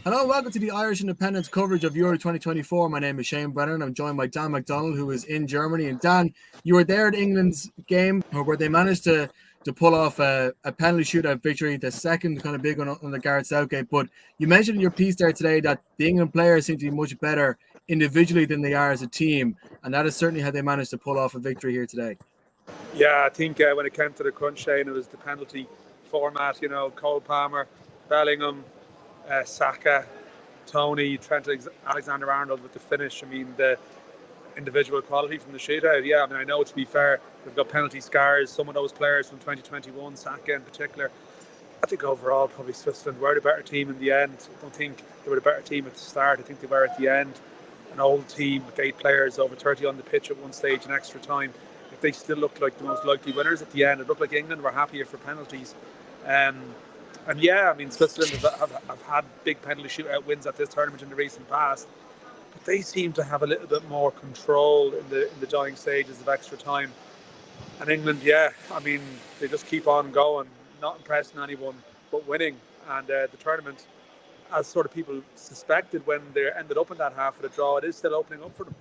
Hello, welcome to the Irish Independence coverage of Euro 2024. My name is Shane Brennan. I'm joined by Dan McDonnell, who is in Germany. And Dan, you were there at England's game where they managed to pull off a penalty shootout victory, the second kind of big one on the Gareth Southgate. But you mentioned in your piece there today that the England players seem to be much better individually than they are as a team. And that is certainly how they managed to pull off a victory here today. Yeah, I think when it came to the crunch, Shane, it was the penalty format. Cole Palmer, Bellingham, Saka, Tony, Trent Alexander-Arnold with the finish. I mean, the individual quality from the shootout. Yeah, I mean, I know, to be fair, they've got penalty scars. Some of those players from 2021, Saka in particular. I think overall, probably Switzerland were the better team in the end. I don't think they were the better team at the start. I think they were at the end. An old team with 8 players, over 30 on the pitch at one stage in extra time. If they still looked like the most likely winners at the end, it looked like England were happier for penalties. And yeah, I mean, Switzerland have had big penalty shootout wins at this tournament in the recent past, but they seem to have a little bit more control in the dying stages of extra time. And England, yeah, I mean, they just keep on going, not impressing anyone, but winning. And the tournament, as sort of people suspected when they ended up in that half of the draw, it is still opening up for them.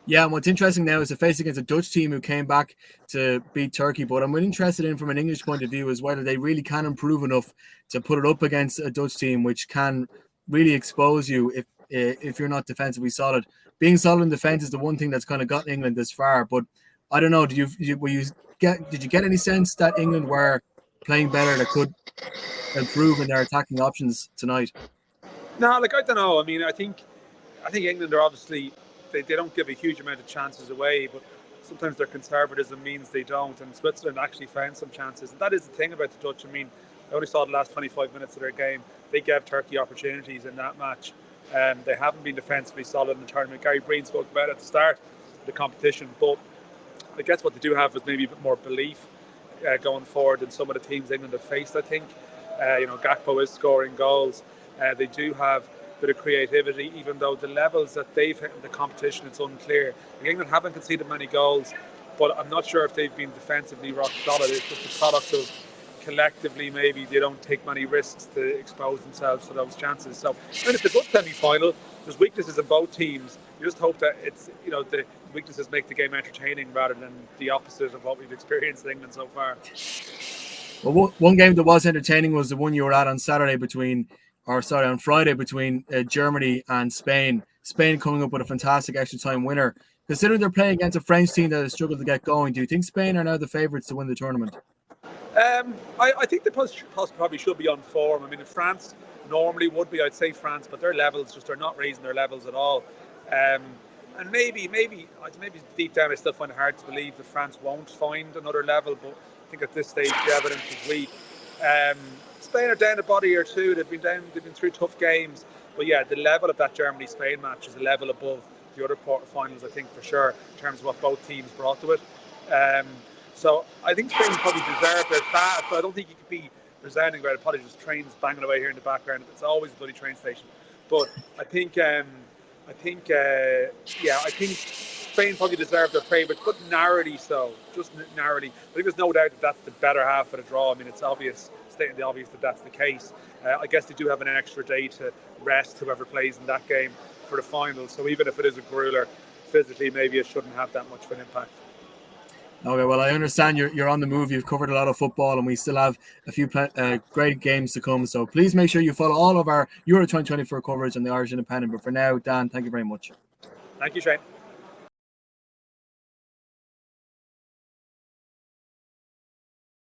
Yeah, and what's interesting now is the face against a Dutch team who came back to beat Turkey. But I'm really interested in, from an English point of view, is whether they really can improve enough to put it up against a Dutch team, which can really expose you if you're not defensively solid. Being solid in defense is the one thing that's kind of gotten England this far. But I don't know. Did you get any sense that England were playing better, that could improve in their attacking options tonight? No, I don't know. I mean, I think England are obviously. They don't give a huge amount of chances away, but sometimes their conservatism means they don't. And Switzerland actually found some chances. And that is the thing about the Dutch. I mean, I only saw the last 25 minutes of their game. They gave Turkey opportunities in that match. They haven't been defensively solid in the tournament. Gary Breen spoke about it at the start of the competition. But I guess what they do have is maybe a bit more belief going forward than some of the teams England have faced, I think. Gakpo is scoring goals. They do have bit of creativity, even though the levels that they've hit in the competition, it's unclear. England haven't conceded many goals, but I'm not sure if they've been defensively rock solid. It's just a product of collectively maybe they don't take many risks to expose themselves to those chances. So, and it's a good semi-final. There's weaknesses in both teams. You just hope that it's the weaknesses make the game entertaining rather than the opposite of what we've experienced in England so far. Well, one game that was entertaining was the one you were at on Friday between Germany and Spain. Spain coming up with a fantastic extra time winner. Considering they're playing against a French team that has struggled to get going, do you think Spain are now the favourites to win the tournament? I think they probably should be on form. I mean, if France normally would be, I'd say France, but their levels just are not raising their levels at all. And maybe deep down I still find it hard to believe that France won't find another level, but I think at this stage the evidence is weak. Spain are down a body or two. They've been through tough games. But yeah, the level of that Germany-Spain match is a level above the other quarterfinals, I think, for sure, in terms of what both teams brought to it. So I think Spain probably deserve their that, but I don't think you could be resounding about it. Probably just trains banging away here in the background. It's always a bloody train station. But I think Spain probably deserve their favourites, but narrowly so, just narrowly. I think there's no doubt that that's the better half of the draw. I mean, it's obvious, stating the obvious, that that's the case. I guess they do have an extra day to rest whoever plays in that game for the final. So even if it is a grueler, physically maybe it shouldn't have that much of an impact. Okay, well, I understand you're on the move. You've covered a lot of football, and we still have a few great games to come. So please make sure you follow all of our Euro 2024 coverage on the Irish Independent. But for now, Dan, thank you very much. Thank you, Shane.